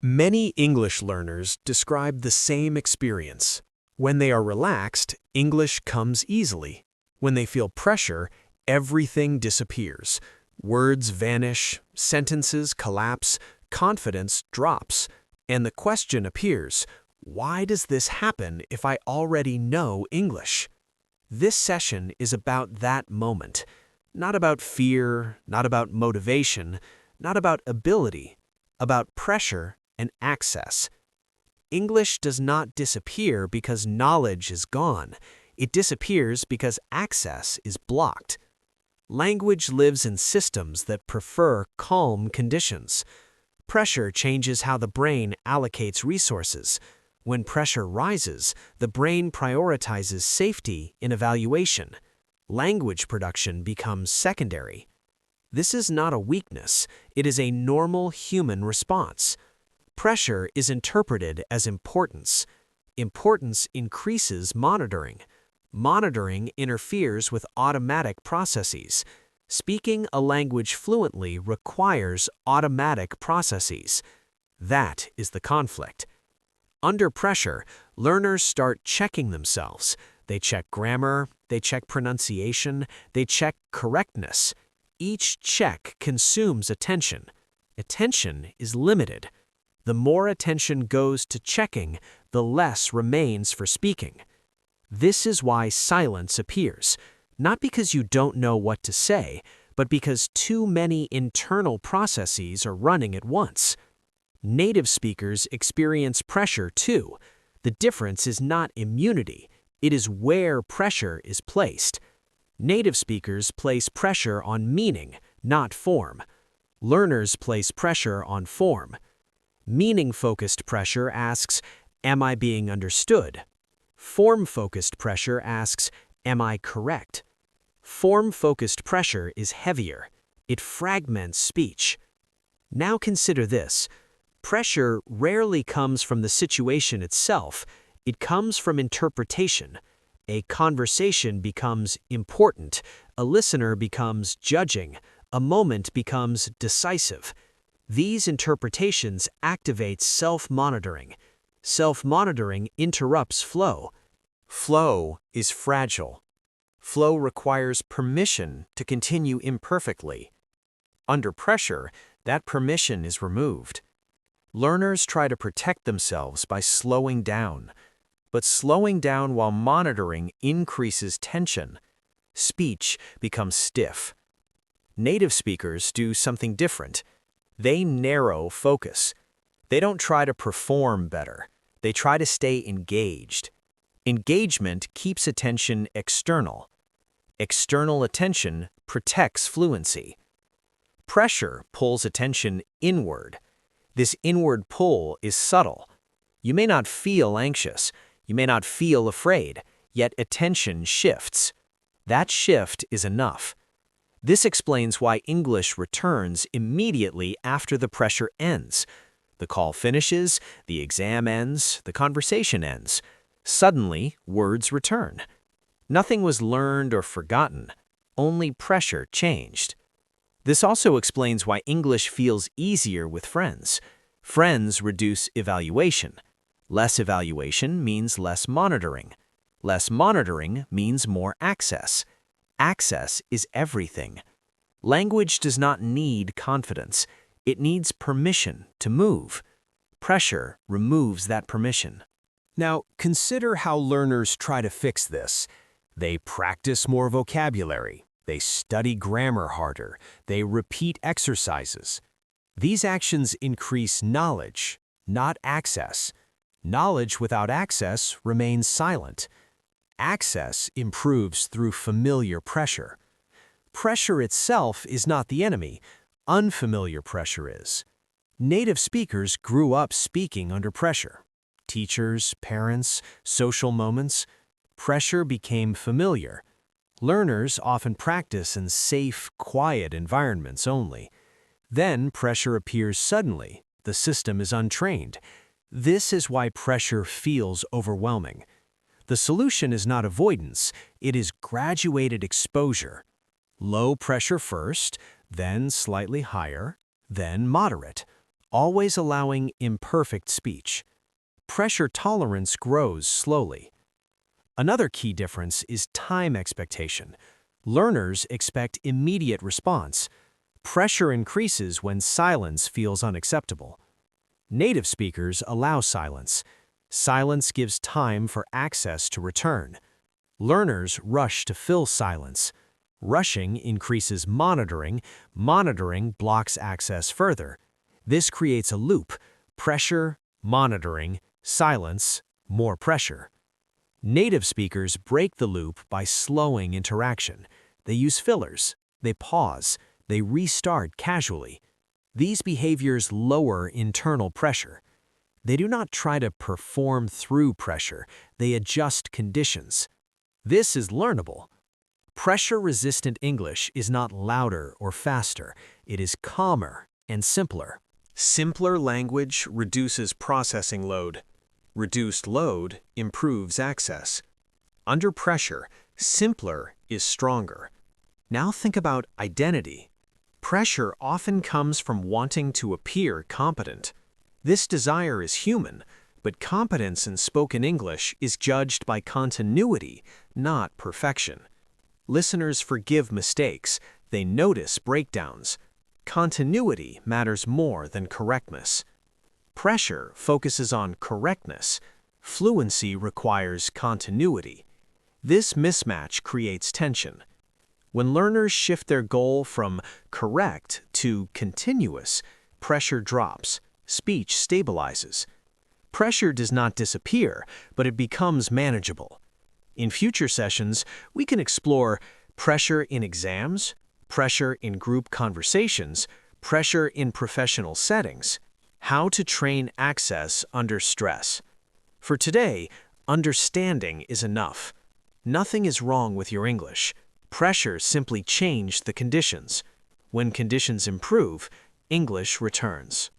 Many English learners describe the same experience. When they are relaxed, English comes easily. When they feel pressure, everything disappears. Words vanish, sentences collapse, confidence drops, and the question appears, why does this happen if I already know English? This session is about that moment. Not about fear, not about motivation, not about ability, about pressure and access. English does not disappear because knowledge is gone. It disappears because access is blocked. Language lives in systems that prefer calm conditions. Pressure changes how the brain allocates resources. When pressure rises, the brain prioritizes safety in evaluation. Language production becomes secondary. This is not a weakness. It is a normal human response. Pressure is interpreted as importance. Importance increases monitoring. Monitoring interferes with automatic processes. Speaking a language fluently requires automatic processes. That is the conflict. Under pressure, learners start checking themselves. They check grammar, they check pronunciation, they check correctness. Each check consumes attention. Attention is limited. The more attention goes to checking, the less remains for speaking. This is why silence appears, not because you don't know what to say, but because too many internal processes are running at once. Native speakers experience pressure too. The difference is not immunity, it is where pressure is placed. Native speakers place pressure on meaning, not form. Learners place pressure on form. Meaning-focused pressure asks, am I being understood? Form-focused pressure asks, am I correct? Form-focused pressure is heavier. It fragments speech. Now consider this. Pressure rarely comes from the situation itself. It comes from interpretation. A conversation becomes important. A listener becomes judging. A moment becomes decisive. These interpretations activate self-monitoring. Self-monitoring interrupts flow. Flow is fragile. Flow requires permission to continue imperfectly. Under pressure, that permission is removed. Learners try to protect themselves by slowing down. But slowing down while monitoring increases tension. Speech becomes stiff. Native speakers do something different. They narrow focus. They don't try to perform better. They try to stay engaged. Engagement keeps attention external. External attention protects fluency. Pressure pulls attention inward. This inward pull is subtle. You may not feel anxious. You may not feel afraid, yet attention shifts. That shift is enough. This explains why English returns immediately after the pressure ends. The call finishes, the exam ends, the conversation ends. Suddenly, words return. Nothing was learned or forgotten. Only pressure changed. This also explains why English feels easier with friends. Friends reduce evaluation. Less evaluation means less monitoring. Less monitoring means more access. Access is everything. Language does not need confidence. It needs permission to move. Pressure removes that permission. Now, consider how learners try to fix this. They practice more vocabulary. They study grammar harder. They repeat exercises. These actions increase knowledge, not access. Knowledge without access remains silent. Access improves through familiar pressure. Pressure itself is not the enemy. Unfamiliar pressure is. Native speakers grew up speaking under pressure. Teachers, parents, social moments. Pressure became familiar. Learners often practice in safe, quiet environments only. Then pressure appears suddenly. The system is untrained. This is why pressure feels overwhelming. The solution is not avoidance, it is graduated exposure. Low pressure first, then slightly higher, then moderate. always allowing imperfect speech. Pressure tolerance grows slowly. Another key difference is time expectation. Learners expect immediate response. Pressure increases when silence feels unacceptable. Native speakers allow silence. Silence gives time for access to return. Learners rush to fill silence. Rushing increases monitoring. Monitoring blocks access further. This creates a loop: pressure, monitoring, silence, more pressure. Native speakers break the loop by slowing interaction. They use fillers. They pause. They restart casually. These behaviors lower internal pressure. They do not try to perform through pressure. They adjust conditions. This is learnable. Pressure-resistant English is not louder or faster. It is calmer and simpler. Simpler language reduces processing load. Reduced load improves access. Under pressure, simpler is stronger. Now think about identity. Pressure often comes from wanting to appear competent. This desire is human, but competence in spoken English is judged by continuity, not perfection. Listeners forgive mistakes. They notice breakdowns. Continuity matters more than correctness. Pressure focuses on correctness. Fluency requires continuity. This mismatch creates tension. When learners shift their goal from correct to continuous, pressure drops. Speech stabilizes. Pressure does not disappear, but it becomes manageable. In future sessions, we can explore pressure in exams, pressure in group conversations, pressure in professional settings, how to train access under stress. For today, understanding is enough. Nothing is wrong with your English. Pressure simply changed the conditions. When conditions improve, English returns.